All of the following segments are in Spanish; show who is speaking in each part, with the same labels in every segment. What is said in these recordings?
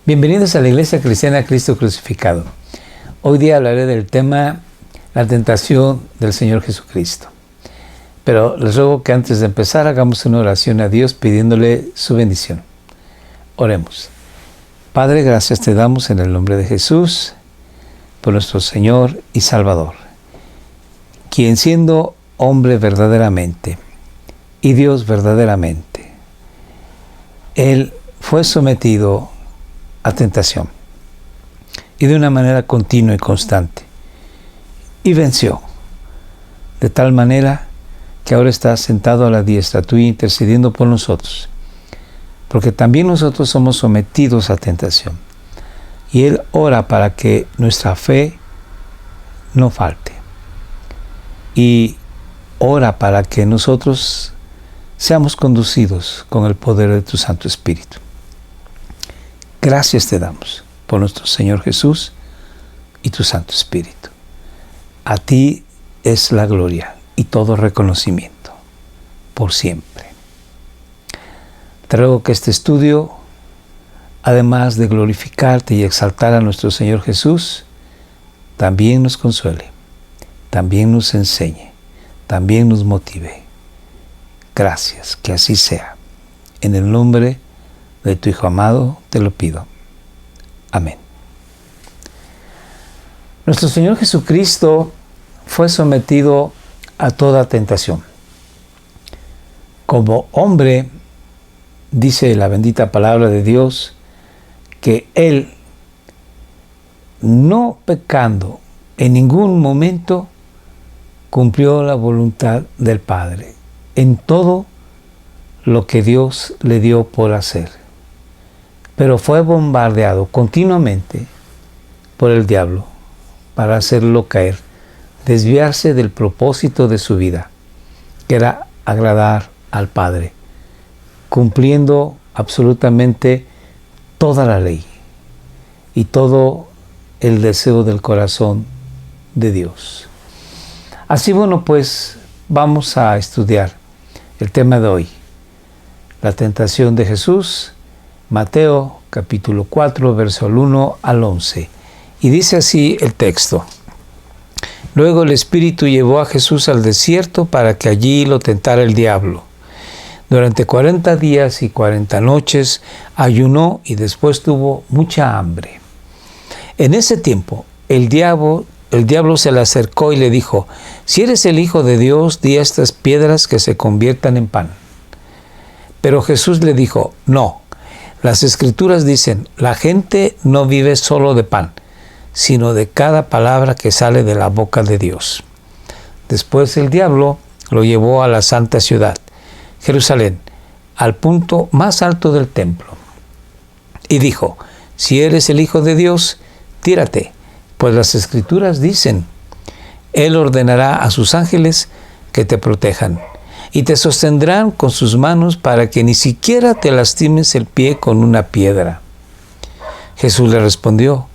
Speaker 1: Bienvenidos a la Iglesia Cristiana Cristo Crucificado. Hoy día hablaré del tema la tentación del Señor Jesucristo. Pero les ruego que antes de empezar hagamos una oración a Dios pidiéndole su bendición. Oremos. Padre, gracias te damos en el nombre de Jesús por nuestro Señor y Salvador, quien siendo hombre verdaderamente y Dios verdaderamente, Él fue sometido a tentación y de una manera continua y constante y venció, de tal manera que ahora está sentado a la diestra tuya intercediendo por nosotros, porque también nosotros somos sometidos a tentación y Él ora para que nuestra fe no falte y ora para que nosotros seamos conducidos con el poder de tu Santo Espíritu. Gracias te damos por nuestro Señor Jesús y tu Santo Espíritu. A ti es la gloria y todo reconocimiento por siempre. Te ruego que este estudio, además de glorificarte y exaltar a nuestro Señor Jesús, también nos consuele, también nos enseñe, también nos motive. Gracias, que así sea. En el nombre de tu Hijo amado te lo pido. Amén. Nuestro Señor Jesucristo fue sometido a toda tentación. Como hombre, dice la bendita palabra de Dios, que Él, no pecando en ningún momento, cumplió la voluntad del Padre en todo lo que Dios le dio por hacer. Pero fue bombardeado continuamente por el diablo para hacerlo caer, desviarse del propósito de su vida, que era agradar al Padre, cumpliendo absolutamente toda la ley y todo el deseo del corazón de Dios. Así, bueno, pues vamos a estudiar el tema de hoy, la tentación de Jesús, Mateo capítulo 4, verso 1 al 11. Y dice así el texto: Luego el Espíritu llevó a Jesús al desierto para que allí lo tentara el diablo. Durante 40 días y 40 noches ayunó y después tuvo mucha hambre. En ese tiempo el diablo se le acercó y le dijo: Si eres el Hijo de Dios, di a estas piedras que se conviertan en pan. Pero Jesús le dijo: No, las Escrituras dicen, la gente no vive solo de pan, sino de cada palabra que sale de la boca de Dios. Después el diablo lo llevó a la santa ciudad, Jerusalén, al punto más alto del templo, y dijo: Si eres el Hijo de Dios, tírate, pues las Escrituras dicen, Él ordenará a sus ángeles que te protejan, y te sostendrán con sus manos para que ni siquiera te lastimes el pie con una piedra. Jesús le respondió: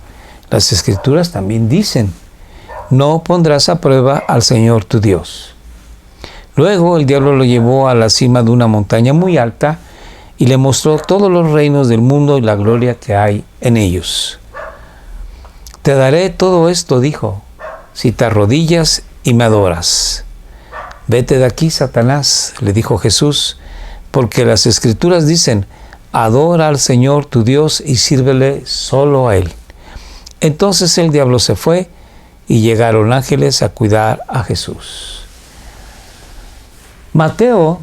Speaker 1: Las Escrituras también dicen, no pondrás a prueba al Señor tu Dios. Luego el diablo lo llevó a la cima de una montaña muy alta y le mostró todos los reinos del mundo y la gloria que hay en ellos. Te daré todo esto, dijo, si te arrodillas y me adoras. Vete de aquí, Satanás, le dijo Jesús, porque las Escrituras dicen, adora al Señor tu Dios y sírvele solo a Él. Entonces el diablo se fue y llegaron ángeles a cuidar a Jesús. Mateo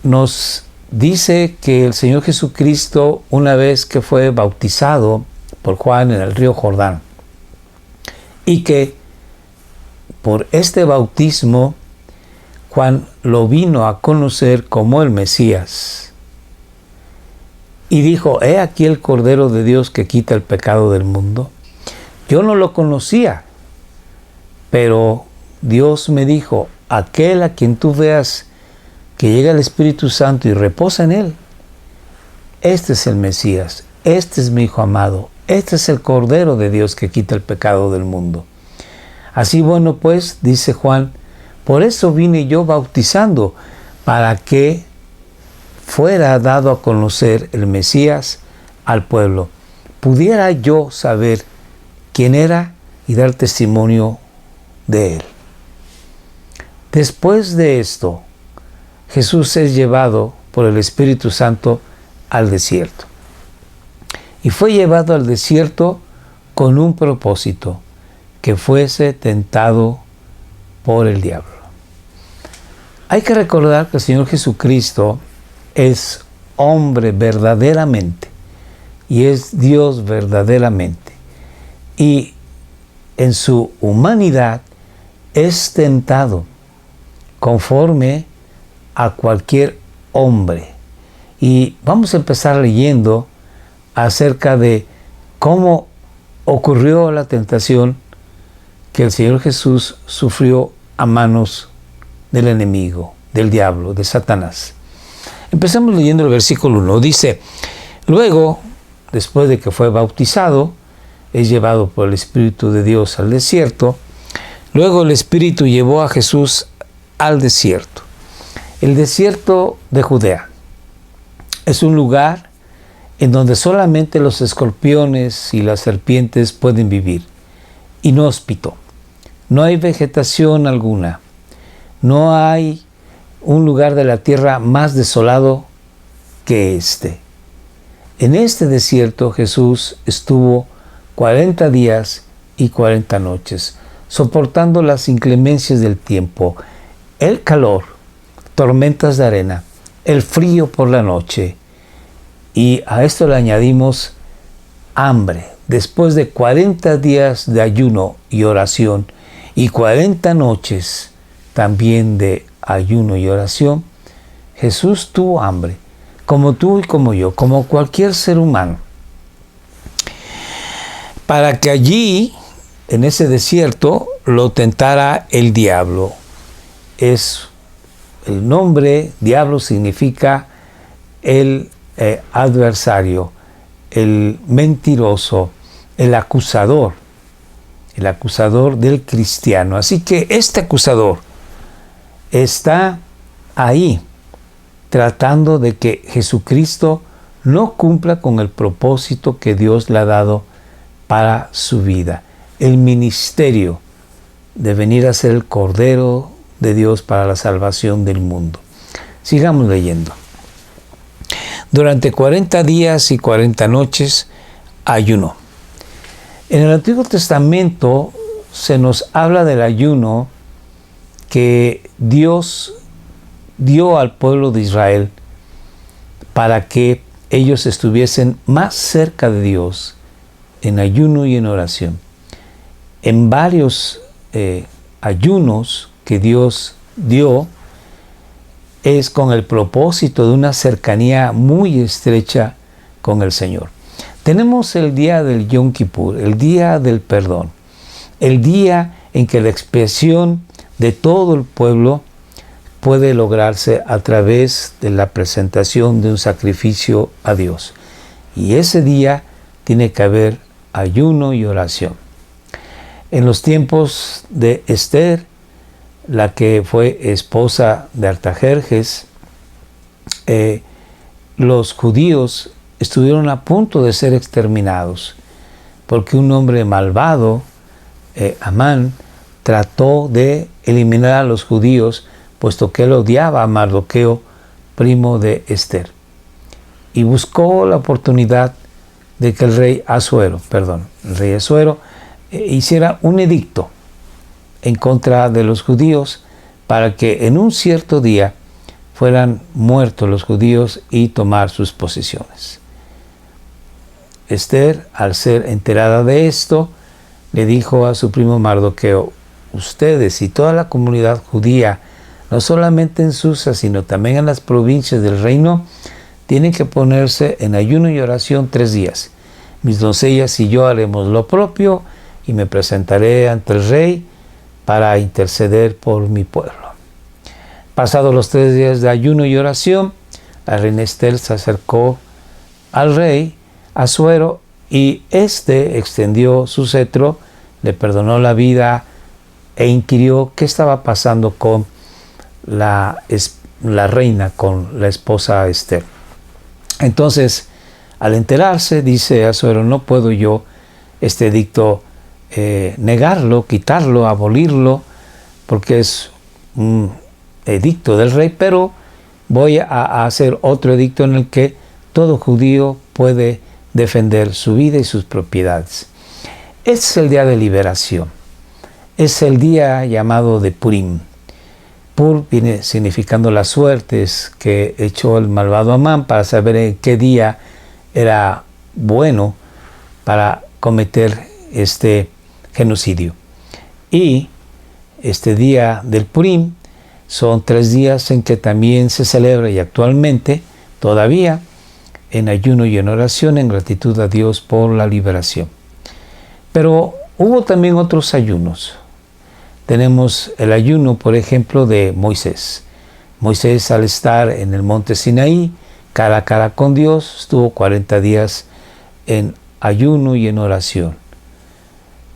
Speaker 1: nos dice que el Señor Jesucristo, una vez que fue bautizado por Juan en el río Jordán, y que por este bautismo Juan lo vino a conocer como el Mesías. Y dijo: He aquí el Cordero de Dios que quita el pecado del mundo. Yo no lo conocía, pero Dios me dijo: aquel a quien tú veas que llega el Espíritu Santo y reposa en él, este es el Mesías, este es mi Hijo amado, este es el Cordero de Dios que quita el pecado del mundo. Así, bueno, pues, dice Juan, por eso vine yo bautizando, para que fuera dado a conocer el Mesías al pueblo. pudiera yo saber quién era y dar testimonio de él. Después de esto, Jesús es llevado por el Espíritu Santo al desierto. Y fue llevado al desierto con un propósito, que fuese tentado por el diablo. Hay que recordar que el Señor Jesucristo es hombre verdaderamente y es Dios verdaderamente. Y en su humanidad es tentado conforme a cualquier hombre. Y vamos a empezar leyendo acerca de cómo ocurrió la tentación que el Señor Jesús sufrió a manos del enemigo, del diablo, de Satanás. Empezamos leyendo el versículo 1. Dice: luego, después de que fue bautizado, es llevado por el Espíritu de Dios al desierto. Luego el Espíritu llevó a Jesús al desierto. El desierto de Judea es un lugar en donde solamente los escorpiones y las serpientes pueden vivir. Inhóspito. No hay vegetación alguna. No hay un lugar de la tierra más desolado que este. En este desierto Jesús estuvo 40 días y 40 noches, soportando las inclemencias del tiempo, el calor, tormentas de arena, el frío por la noche. Y a esto le añadimos hambre. Después de 40 días de ayuno y oración y 40 noches también de ayuno y oración, Jesús tuvo hambre, como tú y como yo, como cualquier ser humano. Para que allí, en ese desierto, lo tentara el diablo. Es el nombre, diablo significa el adversario, el mentiroso, el acusador del cristiano. Así que este acusador está ahí tratando de que Jesucristo no cumpla con el propósito que Dios le ha dado para su vida, el ministerio de venir a ser el Cordero de Dios para la salvación del mundo. Sigamos leyendo. Durante 40 días y 40 noches ayunó. En el Antiguo Testamento se nos habla del ayuno que Dios dio al pueblo de Israel para que ellos estuviesen más cerca de Dios en ayuno y en oración. En varios ayunos que Dios dio es con el propósito de una cercanía muy estrecha con el Señor. Tenemos el día del Yom Kippur, el día del perdón, el día en que la expiación de todo el pueblo puede lograrse a través de la presentación de un sacrificio a Dios. Y ese día tiene que haber ayuno y oración. En los tiempos de Esther, la que fue esposa de Artajerjes, los judíos estuvieron a punto de ser exterminados, porque un hombre malvado, Amán, trató de eliminar a los judíos, puesto que él odiaba a Mardoqueo, primo de Esther. Y buscó la oportunidad de que el rey Asuero hiciera un edicto en contra de los judíos para que en un cierto día fueran muertos los judíos y tomar sus posesiones. Esther, al ser enterada de esto, le dijo a su primo Mardoqueo: ustedes y toda la comunidad judía, no solamente en Susa, sino también en las provincias del reino, tienen que ponerse en ayuno y oración 3 días. Mis doncellas y yo haremos lo propio y me presentaré ante el rey para interceder por mi pueblo. Pasados los 3 días de ayuno y oración, la reina Esther se acercó al rey Asuero y éste extendió su cetro, le perdonó la vida e inquirió qué estaba pasando con la reina, con la esposa Esther. Entonces Al enterarse, dice a Azuero, no puedo yo este edicto negarlo, quitarlo, abolirlo, porque es un edicto del rey, pero voy a hacer otro edicto en el que todo judío puede defender su vida y sus propiedades. Este es el día de liberación. Es el día llamado de Purim. Pur viene significando las suertes que echó el malvado Amán para saber en qué día era bueno para cometer este genocidio. Y este día del Purim son 3 días en que también se celebra, y actualmente todavía, en ayuno y en oración, en gratitud a Dios por la liberación. Pero hubo también otros ayunos. Tenemos el ayuno, por ejemplo, de Moisés. Moisés, al estar en el monte Sinaí, cara a cara con Dios, estuvo 40 días en ayuno y en oración.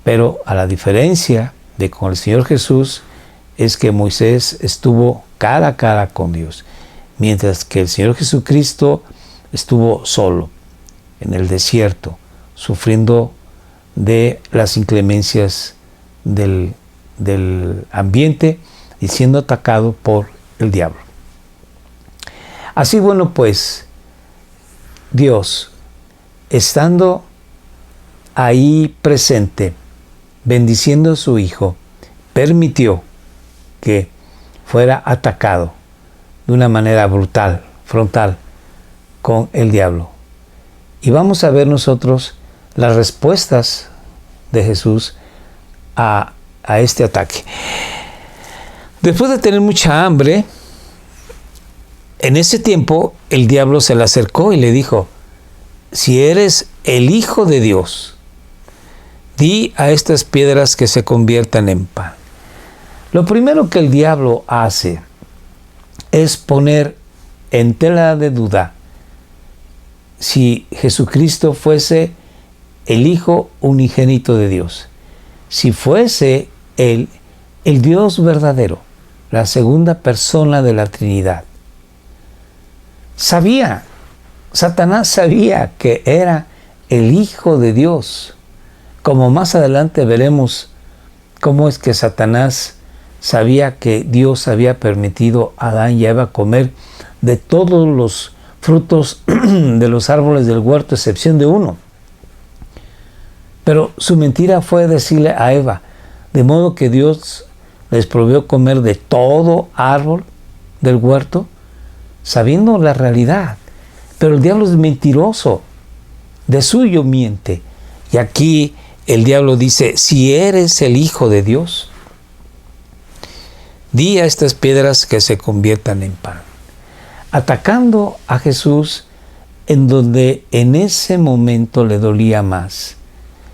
Speaker 1: Pero a la diferencia de con el Señor Jesús, es que Moisés estuvo cara a cara con Dios, mientras que el Señor Jesucristo estuvo solo en el desierto, sufriendo de las inclemencias del ambiente y siendo atacado por el diablo. Así, bueno, pues Dios, estando ahí presente, bendiciendo a su Hijo, permitió que fuera atacado de una manera brutal, frontal, con el diablo. Y vamos a ver nosotros las respuestas de Jesús a este ataque. Después de tener mucha hambre, en ese tiempo el diablo se le acercó y le dijo: si eres el Hijo de Dios, di a estas piedras que se conviertan en pan. Lo primero que el diablo hace es poner en tela de duda si Jesucristo fuese el Hijo unigénito de Dios, si fuese el Dios verdadero, la segunda persona de la Trinidad. Satanás sabía que era el Hijo de Dios, como más adelante veremos cómo es que Satanás sabía que Dios había permitido a Adán y a Eva comer de todos los frutos de los árboles del huerto, excepción de uno. Pero su mentira fue decirle a Eva, de modo que Dios les prohibió comer de todo árbol del huerto, sabiendo la realidad. Pero el diablo es mentiroso, de suyo miente. Y aquí el diablo dice: si eres el Hijo de Dios, di a estas piedras que se conviertan en pan. Atacando a Jesús en donde en ese momento le dolía más,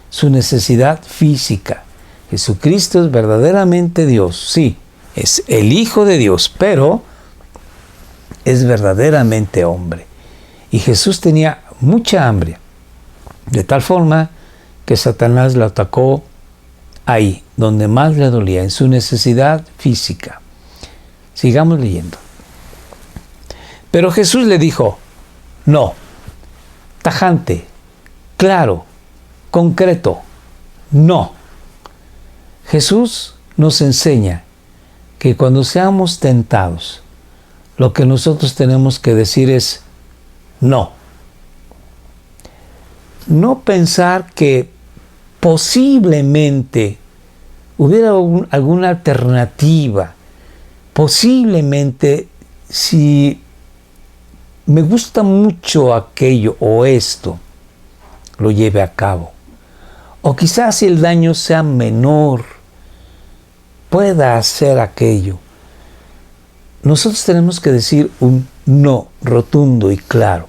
Speaker 1: su necesidad física. Jesucristo es verdaderamente Dios, sí, es el Hijo de Dios, pero es verdaderamente hombre. Y Jesús tenía mucha hambre, de tal forma que Satanás lo atacó ahí, donde más le dolía, en su necesidad física. Sigamos leyendo. Pero Jesús le dijo: no, tajante, claro, concreto, no. Jesús nos enseña que cuando seamos tentados, lo que nosotros tenemos que decir es no. No pensar que posiblemente hubiera alguna alternativa. Posiblemente, si me gusta mucho aquello o esto, lo lleve a cabo. O quizás si el daño sea menor, pueda hacer aquello. Nosotros tenemos que decir un no rotundo y claro,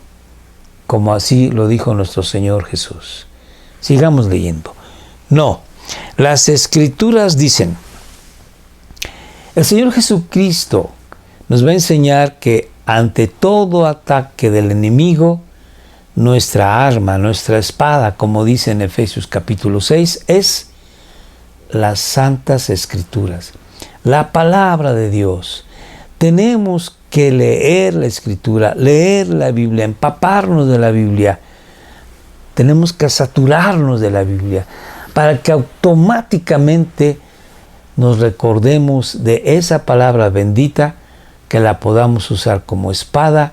Speaker 1: como así lo dijo nuestro Señor Jesús. Sigamos leyendo. No, las Escrituras dicen, el Señor Jesucristo nos va a enseñar que ante todo ataque del enemigo, nuestra arma, nuestra espada, como dice en Efesios capítulo 6, es las Santas Escrituras, la palabra de Dios. Tenemos que leer la Escritura, leer la Biblia, empaparnos de la Biblia, tenemos que saturarnos de la Biblia para que automáticamente nos recordemos de esa palabra bendita, que la podamos usar como espada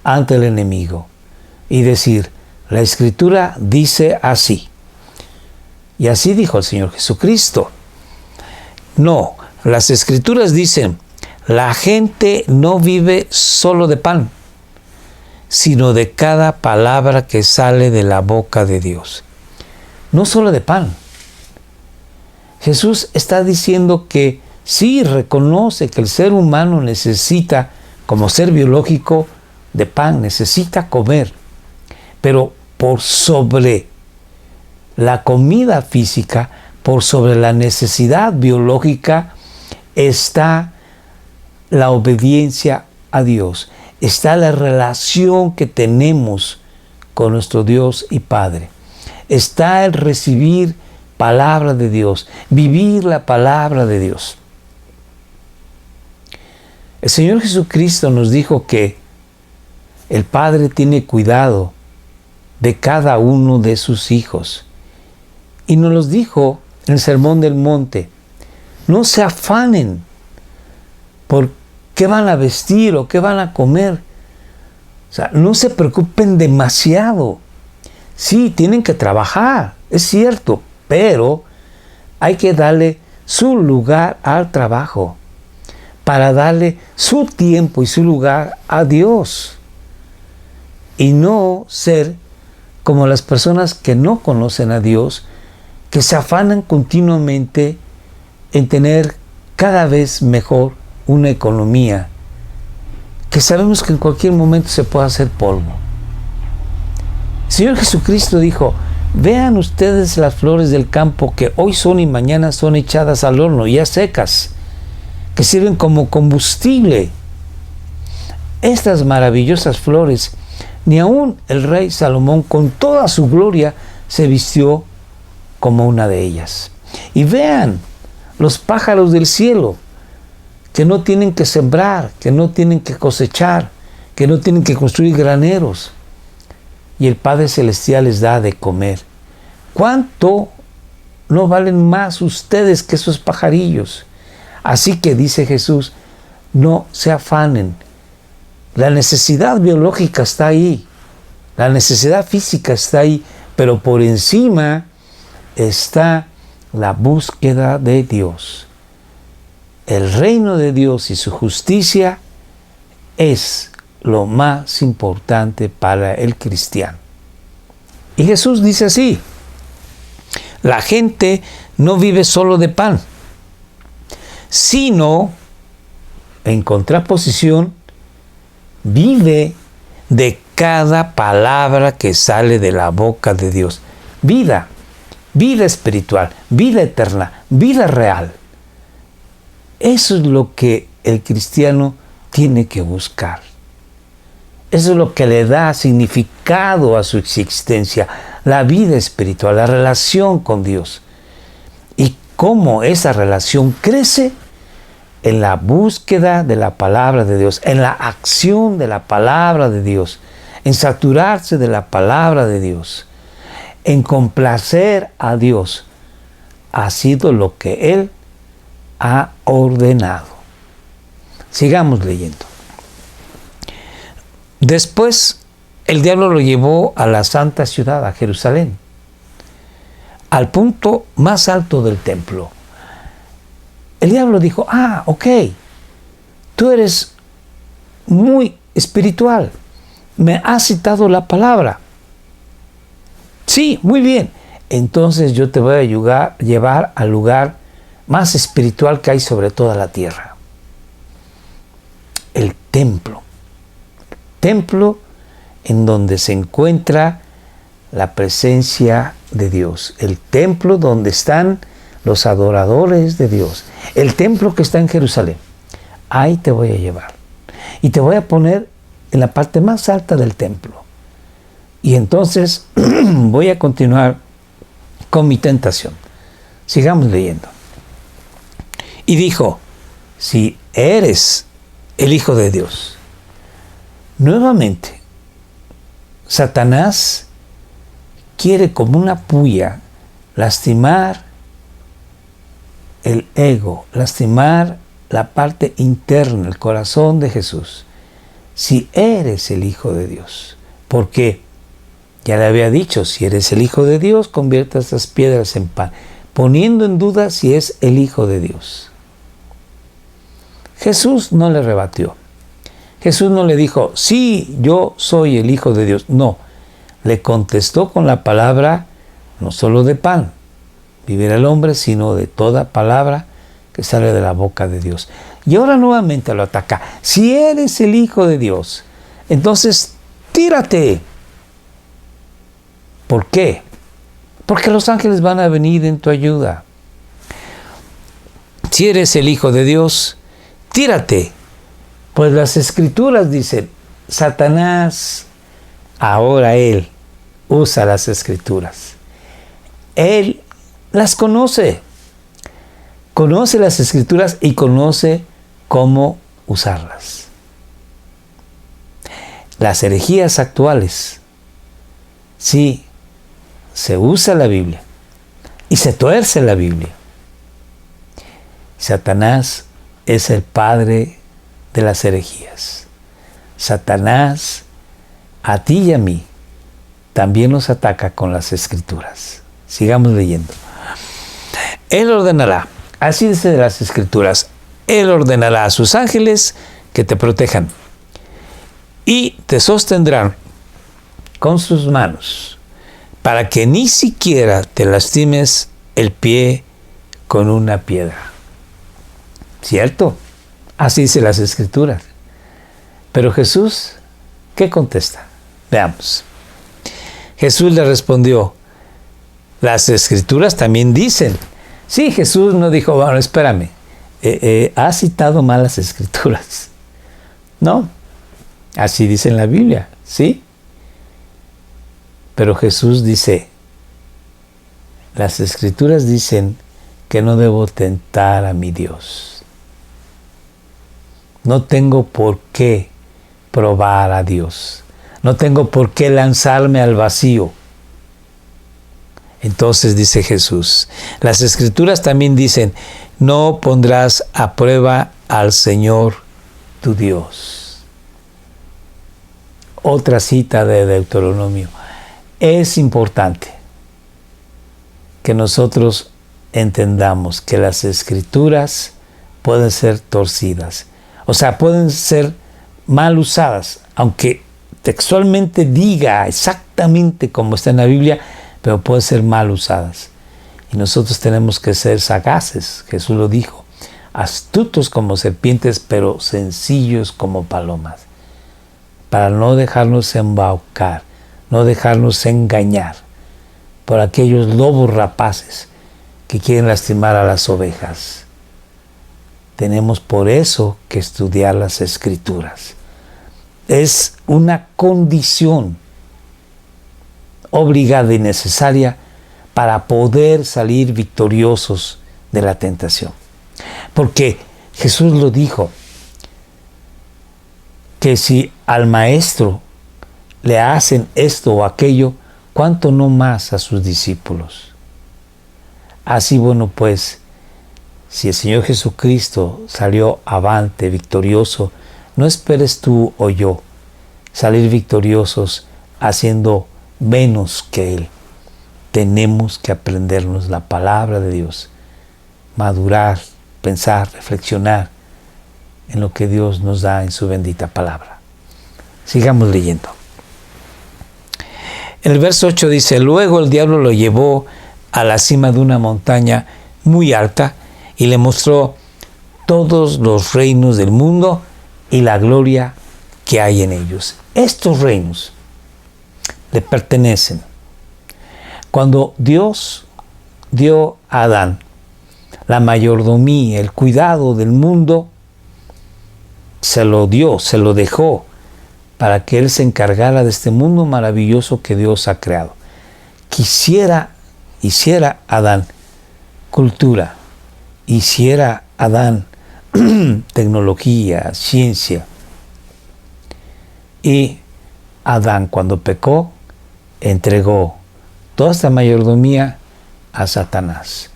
Speaker 1: ante el enemigo y decir: la Escritura dice así. Y así dijo el Señor Jesucristo. No, las Escrituras dicen: la gente no vive solo de pan, sino de cada palabra que sale de la boca de Dios. No solo de pan. Jesús está diciendo que sí, reconoce que el ser humano necesita, como ser biológico, de pan, necesita comer. Pero por sobre la comida física, por sobre la necesidad biológica, está la obediencia a Dios. Está la relación que tenemos con nuestro Dios y Padre. Está el recibir palabra de Dios, vivir la palabra de Dios. El Señor Jesucristo nos dijo que el Padre tiene cuidado de cada uno de sus hijos. Y nos los dijo en el Sermón del Monte: no se afanen por qué van a vestir o qué van a comer. O sea, no se preocupen demasiado. Sí, tienen que trabajar, es cierto, pero hay que darle su lugar al trabajo para darle su tiempo y su lugar a Dios. Y no ser como las personas que no conocen a Dios, que se afanan continuamente en tener cada vez mejor una economía, que sabemos que en cualquier momento se puede hacer polvo. El Señor Jesucristo dijo: vean ustedes las flores del campo, que hoy son y mañana son echadas al horno, ya secas, que sirven como combustible. Estas maravillosas flores, ni aun el rey Salomón con toda su gloria se vistió como una de ellas. Y vean los pájaros del cielo, que no tienen que sembrar, que no tienen que cosechar, que no tienen que construir graneros, y el Padre Celestial les da de comer. ¿Cuánto no valen más ustedes que esos pajarillos? Así que dice Jesús: no se afanen. La necesidad biológica está ahí, la necesidad física está ahí, pero por encima está la búsqueda de Dios. El reino de Dios y su justicia es lo más importante para el cristiano. Y Jesús dice así: la gente no vive solo de pan, sino, en contraposición, vive de cada palabra que sale de la boca de Dios. Vida, vida espiritual, vida eterna, vida real. Eso es lo que el cristiano tiene que buscar. Eso es lo que le da significado a su existencia, la vida espiritual, la relación con Dios. Y cómo esa relación crece en la búsqueda de la palabra de Dios, en la acción de la palabra de Dios, en saturarse de la palabra de Dios, en complacer a Dios. Ha sido lo que Él ha ordenado. Sigamos leyendo. Después, el diablo lo llevó a la santa ciudad, a Jerusalén, al punto más alto del templo. El diablo dijo: ok, tú eres muy espiritual, me has citado la palabra. Sí, muy bien. Entonces yo te voy a llevar al lugar más espiritual que hay sobre toda la tierra. El templo. Templo en donde se encuentra la presencia de Dios. El templo donde están los adoradores de Dios. El templo que está en Jerusalén. Ahí te voy a llevar. Y te voy a poner en la parte más alta del templo. Y entonces voy a continuar con mi tentación. Sigamos leyendo. Y dijo: si eres el Hijo de Dios. Nuevamente, Satanás quiere como una puya lastimar el ego, lastimar la parte interna, el corazón de Jesús. Si eres el Hijo de Dios, porque ya le había dicho, si eres el Hijo de Dios, convierta estas piedras en pan, poniendo en duda si es el Hijo de Dios. Jesús no le rebatió. Jesús no le dijo, sí, yo soy el Hijo de Dios. No, le contestó con la palabra, no solo de pan vivirá el hombre, sino de toda palabra que sale de la boca de Dios. Y ahora nuevamente lo ataca. Si eres el Hijo de Dios, entonces tírate. ¿Por qué? Porque los ángeles van a venir en tu ayuda. Si eres el Hijo de Dios, tírate. Pues las Escrituras dicen, Satanás, ahora él usa las Escrituras. Él las conoce. Conoce las Escrituras y conoce cómo usarlas. Las herejías actuales, sí, se usa la Biblia y se tuerce la Biblia. Satanás es el padre de las herejías. Satanás, a ti y a mí, también nos ataca con las Escrituras. Sigamos leyendo. Él ordenará, así dice de las Escrituras, Él ordenará a sus ángeles que te protejan y te sostendrán con sus manos para que ni siquiera te lastimes el pie con una piedra. ¿Cierto? Así dice las Escrituras. Pero Jesús, ¿qué contesta? Veamos. Jesús le respondió, las Escrituras también dicen. Sí, Jesús no dijo, bueno, espérame, has citado mal las Escrituras. No, así dice en la Biblia, ¿sí? Pero Jesús dice, las Escrituras dicen que no debo tentar a mi Dios. No tengo por qué probar a Dios. No tengo por qué lanzarme al vacío. Entonces dice Jesús, las Escrituras también dicen, no pondrás a prueba al Señor tu Dios. Otra cita de Deuteronomio. Es importante que nosotros entendamos que las Escrituras pueden ser torcidas. O sea, pueden ser mal usadas, aunque textualmente diga exactamente como está en la Biblia, pero pueden ser mal usadas. Y nosotros tenemos que ser sagaces, Jesús lo dijo, astutos como serpientes, pero sencillos como palomas, para no dejarnos embaucar, no dejarnos engañar por aquellos lobos rapaces que quieren lastimar a las ovejas. Tenemos por eso que estudiar las Escrituras. Es una condición obligada y necesaria para poder salir victoriosos de la tentación. Porque Jesús lo dijo, que si al maestro le hacen esto o aquello, ¿cuánto no más a sus discípulos? Así, bueno, pues, si el Señor Jesucristo salió avante, victorioso, no esperes tú o yo salir victoriosos haciendo menos que Él. Tenemos que aprendernos la palabra de Dios, madurar, pensar, reflexionar en lo que Dios nos da en su bendita palabra. Sigamos leyendo. El verso 8 dice, luego el diablo lo llevó a la cima de una montaña muy alta y le mostró todos los reinos del mundo y la gloria que hay en ellos. Estos reinos le pertenecen. Cuando Dios dio a Adán la mayordomía, el cuidado del mundo, se lo dio, se lo dejó para que él se encargara de este mundo maravilloso que Dios ha creado. Hiciera Adán cultura, hiciera Adán tecnología, ciencia. Y Adán, cuando pecó, entregó toda esta mayordomía a Satanás.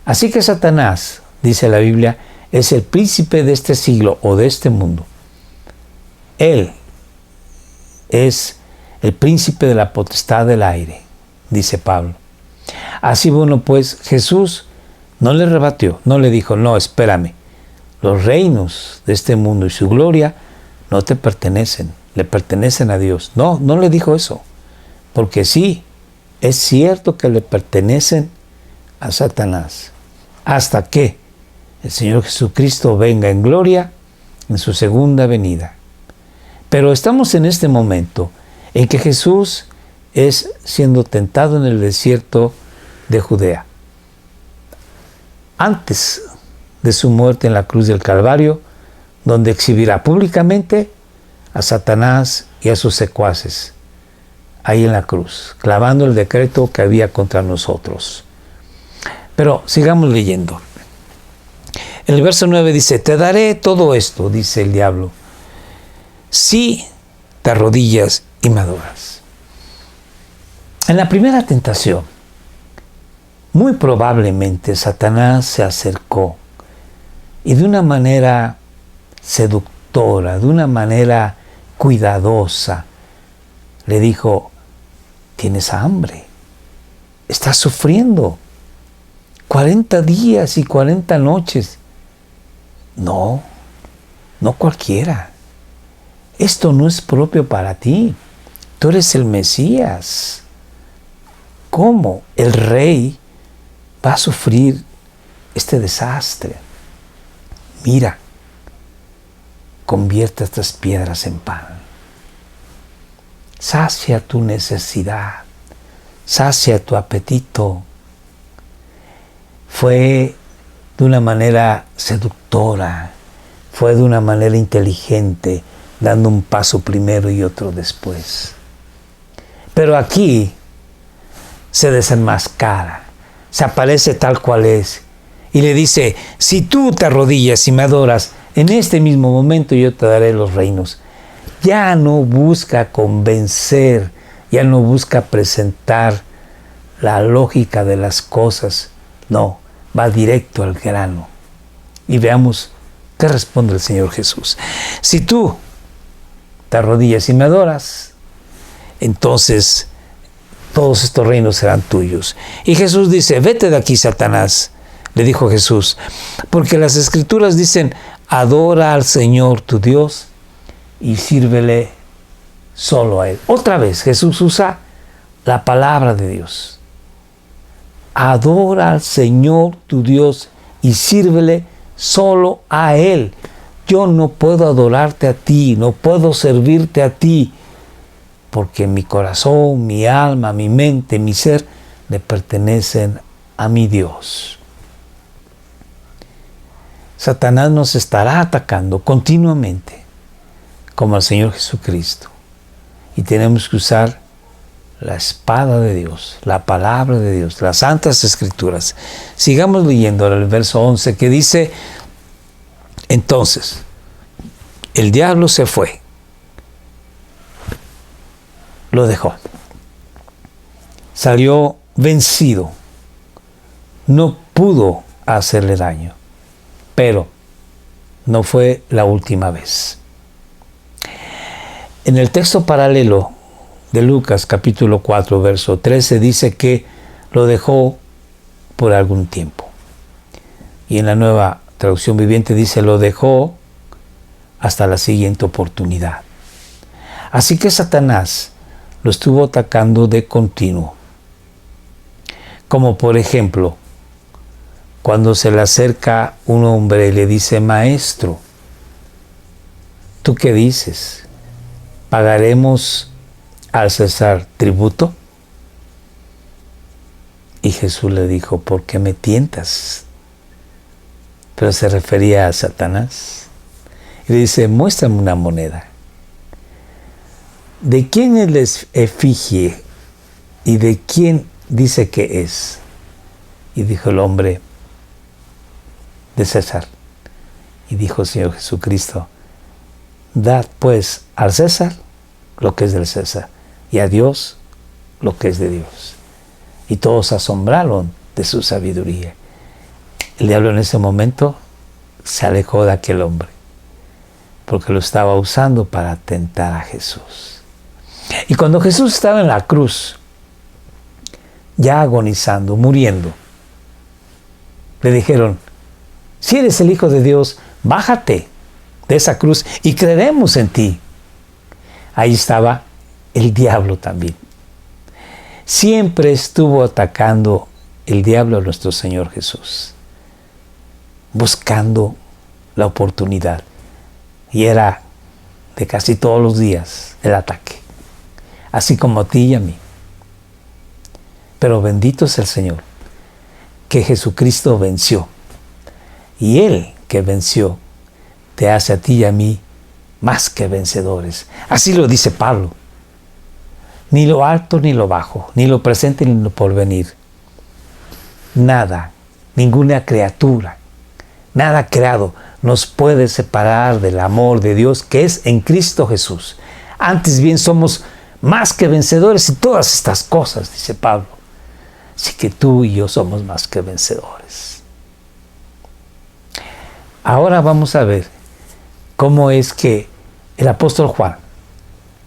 Speaker 1: Así que Satanás, dice la Biblia, es el príncipe de este siglo o de este mundo. Él es el príncipe de la potestad del aire, dice Pablo. Así bueno, pues Jesús no le rebatió, no le dijo, no, espérame, los reinos de este mundo y su gloria no te pertenecen, le pertenecen a Dios. No, no le dijo eso, porque sí, es cierto que le pertenecen a Satanás, hasta que el Señor Jesucristo venga en gloria en su segunda venida. Pero estamos en este momento en que Jesús es siendo tentado en el desierto de Judea. Antes de su muerte en la cruz del Calvario, donde exhibirá públicamente a Satanás y a sus secuaces, ahí en la cruz, clavando el decreto que había contra nosotros. Pero sigamos leyendo. En el verso 9 dice, te daré todo esto, dice el diablo, si te arrodillas y me adoras. En la primera tentación, muy probablemente Satanás se acercó y de una manera seductora, de una manera cuidadosa, le dijo, tienes hambre, estás sufriendo 40 días y 40 noches. No, no cualquiera. Esto no es propio para ti. Tú eres el Mesías. ¿Cómo el rey va a sufrir este desastre? Mira, convierte estas piedras en pan. Sacia tu necesidad, sacia tu apetito. Fue de una manera seductora, fue de una manera inteligente, dando un paso primero y otro después. Pero aquí se desenmascara, se aparece tal cual es y le dice, si tú te arrodillas y me adoras, en este mismo momento yo te daré los reinos. Ya no busca convencer, ya no busca presentar la lógica de las cosas, no, va directo al grano. Y veamos qué responde el Señor Jesús. Si tú te arrodillas y me adoras, entonces todos estos reinos serán tuyos. Y Jesús dice, vete de aquí, Satanás, le dijo Jesús, porque las Escrituras dicen, adora al Señor tu Dios y sírvele solo a Él. Otra vez Jesús usa la palabra de Dios. Adora al Señor tu Dios y sírvele solo a Él. Yo no puedo adorarte a ti, no puedo servirte a ti, porque mi corazón, mi alma, mi mente, mi ser le pertenecen a mi Dios. Satanás nos estará atacando continuamente, como al Señor Jesucristo. Y tenemos que usar la espada de Dios, la palabra de Dios, las santas escrituras. Sigamos leyendo el verso 11 que dice, entonces, el diablo se fue, lo dejó, salió vencido, no pudo hacerle daño, pero no fue la última vez. En el texto paralelo de Lucas capítulo 4 verso 13 dice que lo dejó por algún tiempo. Y en la Nueva Traducción Viviente dice lo dejó hasta la siguiente oportunidad. Así que Satanás lo estuvo atacando de continuo. Como por ejemplo, cuando se le acerca un hombre y le dice, maestro, ¿tú qué dices? ¿Pagaremos al César tributo? Y Jesús le dijo, ¿por qué me tientas? Pero se refería a Satanás. Y le dice, muéstrame una moneda. ¿De quién es la efigie y de quién dice que es? Y dijo el hombre, de César. Y dijo el Señor Jesucristo, dad pues al César lo que es del César y a Dios lo que es de Dios. y todos se asombraron de su sabiduría. El diablo en ese momento se alejó de aquel hombre, porque lo estaba usando para tentar a Jesús. Y cuando Jesús estaba en la cruz, ya agonizando, muriendo, le dijeron: si eres el Hijo de Dios, bájate de esa cruz y creeremos en ti. Ahí estaba el diablo también. Siempre estuvo atacando el diablo a nuestro Señor Jesús, buscando la oportunidad. Y era de casi todos los días el ataque, así como a ti y a mí. Pero bendito es el Señor, que Jesucristo venció. Y Él que venció te hace a ti y a mí más que vencedores. Así lo dice Pablo. Ni lo alto ni lo bajo, ni lo presente ni lo porvenir. Nada, ninguna criatura, nada creado nos puede separar del amor de Dios que es en Cristo Jesús. Antes bien somos más que vencedores en todas estas cosas, dice Pablo. Así que tú y yo somos más que vencedores. Ahora vamos a ver cómo es que el apóstol Juan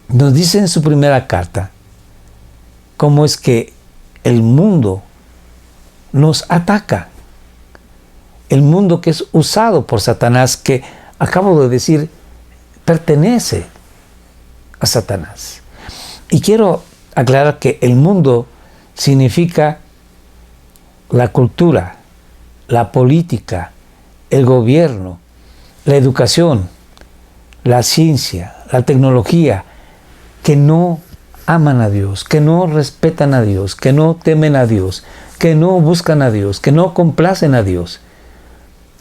Speaker 1: nos dice en su primera carta cómo es que el mundo nos ataca. El mundo que es usado por Satanás, que acabo de decir, pertenece a Satanás. Y quiero aclarar que el mundo significa la cultura, la política, el gobierno, la educación, la ciencia, la tecnología, que no aman a Dios, que no respetan a Dios, que no temen a Dios, que no buscan a Dios, que no complacen a Dios.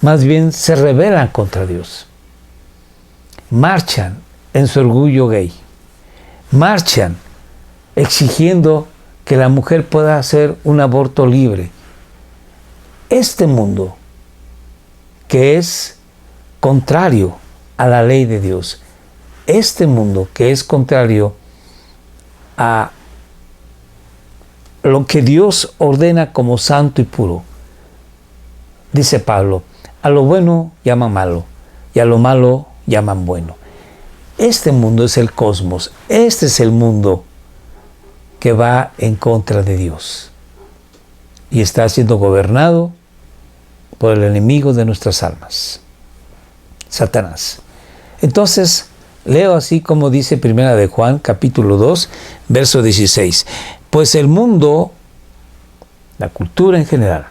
Speaker 1: Más bien se rebelan contra Dios. Marchan en su orgullo gay. Marchan exigiendo que la mujer pueda hacer un aborto libre. Este mundo, que es contrario a la ley de Dios, este mundo que es contrario a lo que Dios ordena como santo y puro, dice Pablo, a lo bueno llaman malo y a lo malo llaman bueno. Este mundo es el cosmos, este es el mundo que va en contra de Dios y está siendo gobernado por el enemigo de nuestras almas, Satanás. Entonces, leo así como dice Primera de Juan, capítulo 2, verso 16. Pues el mundo, la cultura en general,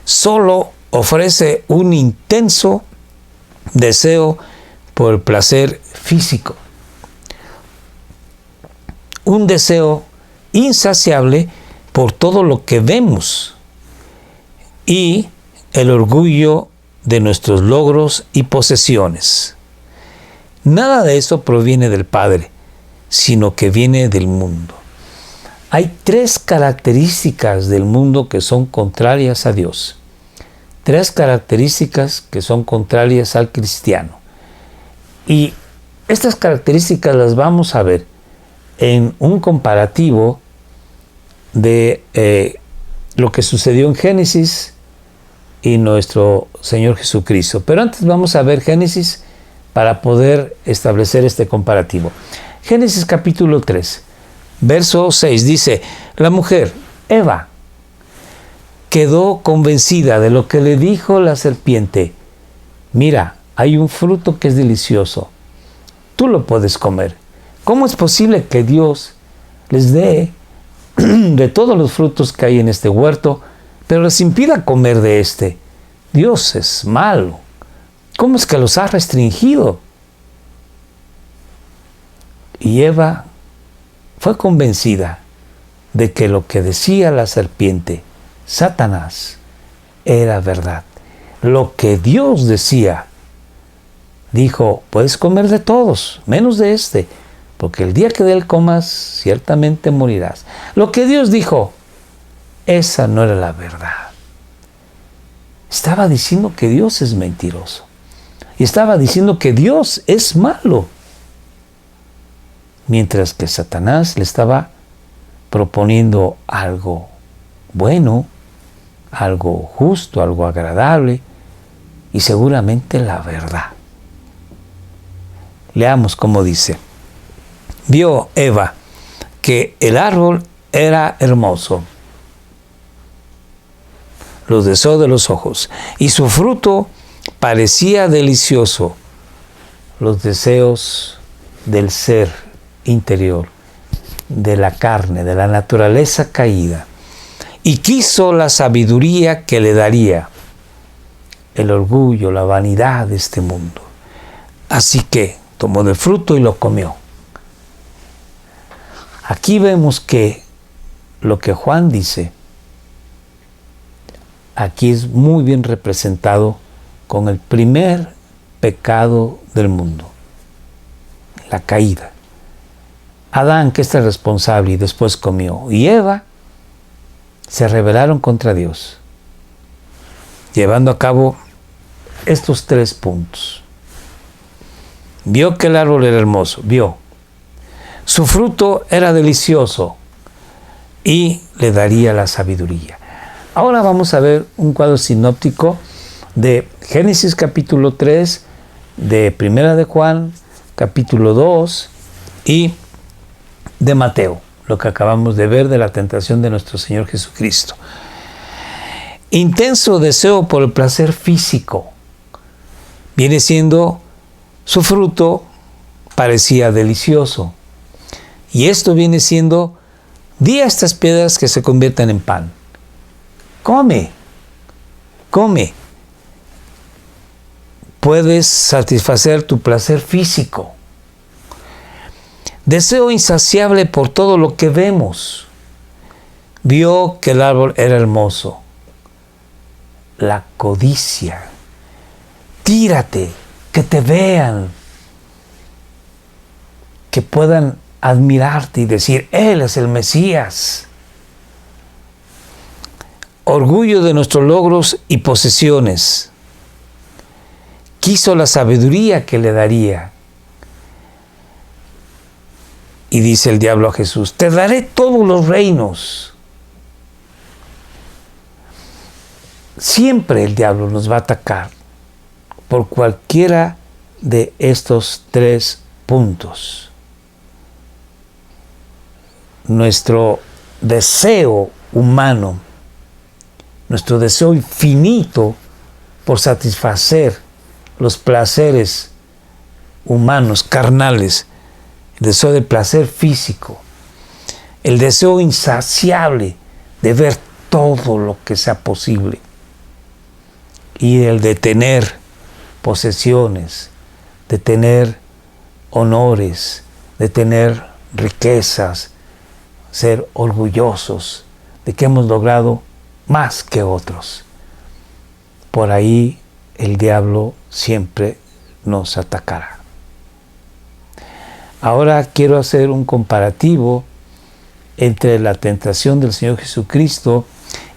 Speaker 1: solo ofrece un intenso deseo por el placer físico. Un deseo insaciable por todo lo que vemos y el orgullo de nuestros logros y posesiones. Nada de eso proviene del Padre, sino que viene del mundo. Hay tres características del mundo que son contrarias a Dios. Tres características que son contrarias al cristiano. Y estas características las vamos a ver en un comparativo de lo que sucedió en Génesis y nuestro Señor Jesucristo. Pero antes vamos a ver Génesis para poder establecer este comparativo. Génesis capítulo 3, verso 6 dice, la mujer, Eva, quedó convencida de lo que le dijo la serpiente. Mira, hay un fruto que es delicioso. Tú lo puedes comer. ¿Cómo es posible que Dios les dé de todos los frutos que hay en este huerto, pero les impida comer de este? Dios es malo. ¿Cómo es que los ha restringido? Y Eva fue convencida de que lo que decía la serpiente, Satanás, era verdad. Lo que Dios decía, dijo, puedes comer de todos, menos de este, porque el día que de él comas, ciertamente morirás. Lo que Dios dijo, esa no era la verdad. Estaba diciendo que Dios es mentiroso. Y estaba diciendo que Dios es malo. Mientras que Satanás le estaba proponiendo algo bueno, algo justo, algo agradable y seguramente la verdad. Leamos cómo dice. Vio Eva que el árbol era hermoso, los deseos de los ojos, y su fruto parecía delicioso, los deseos del ser interior, de la carne, de la naturaleza caída, y quiso la sabiduría que le daría el orgullo, la vanidad de este mundo. Así que tomó del fruto y lo comió. Aquí vemos que lo que Juan dice, aquí es muy bien representado con el primer pecado del mundo, la caída. Adán, que es el responsable, y después comió, y Eva se rebelaron contra Dios, llevando a cabo estos 3 puntos. Vio que el árbol era hermoso, vio. Su fruto era delicioso y le daría la sabiduría. Ahora vamos a ver un cuadro sinóptico de Génesis capítulo 3, de Primera de Juan capítulo 2 y de Mateo, lo que acabamos de ver de la tentación de nuestro Señor Jesucristo. Intenso deseo por el placer físico. Viene siendo su fruto, parecía delicioso. Y esto viene siendo, di a estas piedras que se conviertan en pan. Come, come. Puedes satisfacer tu placer físico. Deseo insaciable por todo lo que vemos. Vio que el árbol era hermoso. La codicia. Tírate, que te vean, que puedan admirarte y decir, Él es el Mesías. Orgullo de nuestros logros y posesiones. Quiso la sabiduría que le daría. Y dice el diablo a Jesús, te daré todos los reinos. Siempre el diablo nos va a atacar por cualquiera de estos 3 puntos. Nuestro deseo humano, nuestro deseo infinito por satisfacer los placeres humanos, carnales, el deseo de placer físico, el deseo insaciable de ver todo lo que sea posible y el de tener posesiones, de tener honores, de tener riquezas, ser orgullosos de que hemos logrado más que otros. Por ahí el diablo siempre nos atacará. Ahora quiero hacer un comparativo entre la tentación del Señor Jesucristo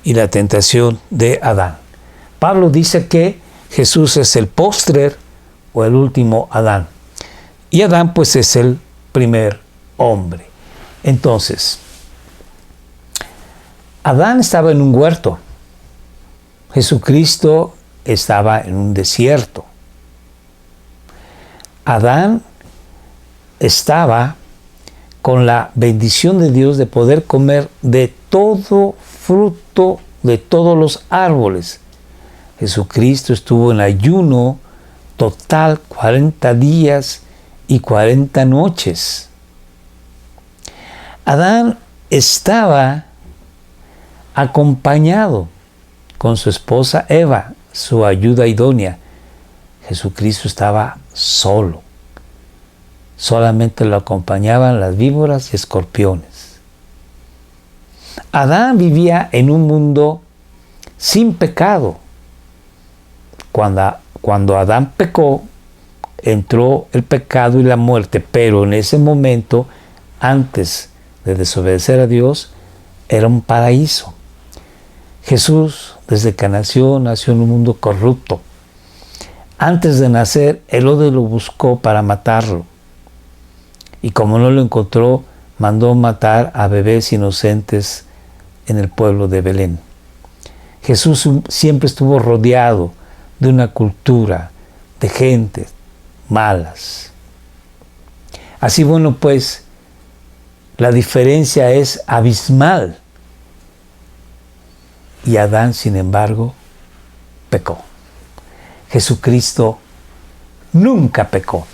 Speaker 1: y la tentación de Adán. Pablo dice que Jesús es el postrer o el último Adán. Y Adán pues es el primer hombre. Entonces, Adán estaba en un huerto. Jesucristo estaba en un desierto. Adán estaba con la bendición de Dios de poder comer de todo fruto de todos los árboles. Jesucristo estuvo en ayuno total 40 días y 40 noches. Adán estaba acompañado con su esposa Eva, su ayuda idónea. Jesucristo estaba solo. Solamente lo acompañaban las víboras y escorpiones. Adán vivía en un mundo sin pecado. Cuando Adán pecó, entró el pecado y la muerte, pero en ese momento, antes de desobedecer a Dios, era un paraíso. Jesús, desde que nació en un mundo corrupto. Antes de nacer, Herodes lo buscó para matarlo. Y como no lo encontró, mandó matar a bebés inocentes en el pueblo de Belén. Jesús siempre estuvo rodeado de una cultura de gente malas. Así bueno, pues, la diferencia es abismal. Y Adán, sin embargo, pecó. Jesucristo nunca pecó.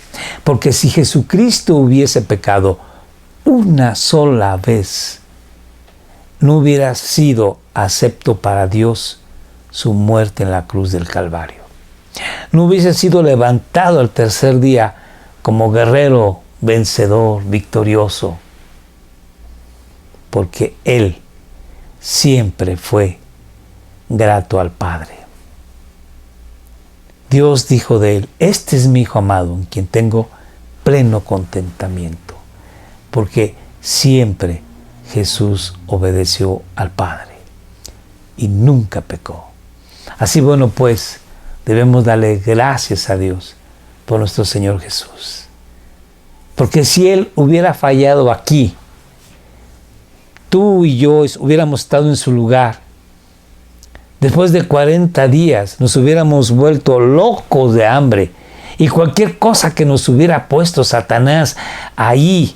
Speaker 1: Porque si Jesucristo hubiese pecado una sola vez, no hubiera sido acepto para Dios su muerte en la cruz del Calvario. No hubiese sido levantado al tercer día como guerrero vencedor, victorioso, porque Él siempre fue grato al Padre. Dios dijo de Él: este es mi Hijo amado, en quien tengo pleno contentamiento, porque siempre Jesús obedeció al Padre y nunca pecó. Así bueno, pues, debemos darle gracias a Dios por nuestro Señor Jesús. Porque si Él hubiera fallado aquí, tú y yo hubiéramos estado en su lugar, después de 40 días nos hubiéramos vuelto locos de hambre, y cualquier cosa que nos hubiera puesto Satanás ahí,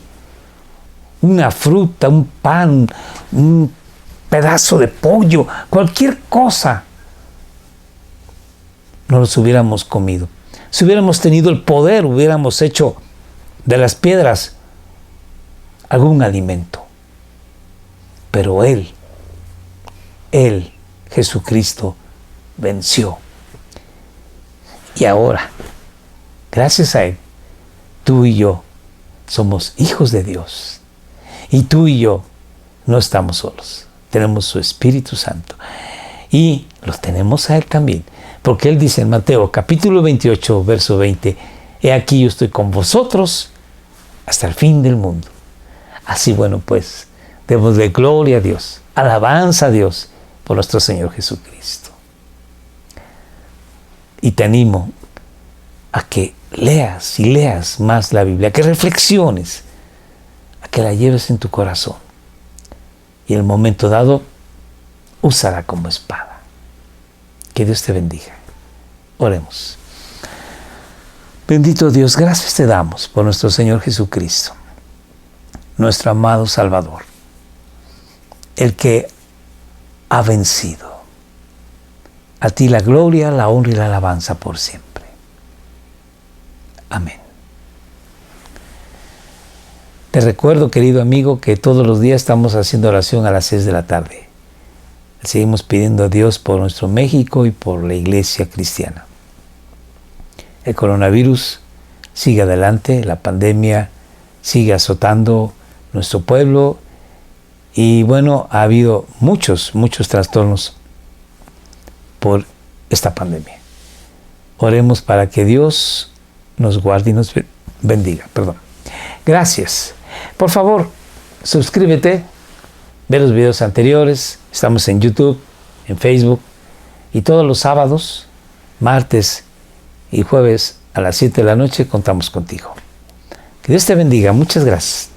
Speaker 1: una fruta, un pan, un pedazo de pollo, cualquier cosa, no los hubiéramos comido. Si hubiéramos tenido el poder, hubiéramos hecho de las piedras algún alimento. Pero Él, Jesucristo, venció. Y ahora, gracias a Él, tú y yo somos hijos de Dios. Y tú y yo no estamos solos. Tenemos su Espíritu Santo. Y los tenemos a Él también. Porque Él dice en Mateo capítulo 28, verso 20, he aquí yo estoy con vosotros hasta el fin del mundo. Así bueno, pues, démosle gloria a Dios, alabanza a Dios por nuestro Señor Jesucristo. Y te animo a que leas y leas más la Biblia, a que reflexiones, a que la lleves en tu corazón. Y en el momento dado, úsala como espada. Que Dios te bendiga. Oremos. Bendito Dios, gracias te damos por nuestro Señor Jesucristo, nuestro amado Salvador, el que ha vencido. A ti la gloria, la honra y la alabanza por siempre. Amén. Te recuerdo, querido amigo, que todos los días estamos haciendo oración a las 6 de la tarde. Seguimos pidiendo a Dios por nuestro México y por la iglesia cristiana. El coronavirus sigue adelante, la pandemia sigue azotando nuestro pueblo y bueno, ha habido muchos trastornos por esta pandemia. Oremos para que Dios nos guarde y nos bendiga. Gracias. Por favor, suscríbete. Ve los videos anteriores, estamos en YouTube, en Facebook, y todos los sábados, martes y jueves a las 7 de la noche contamos contigo. Que Dios te bendiga, muchas gracias.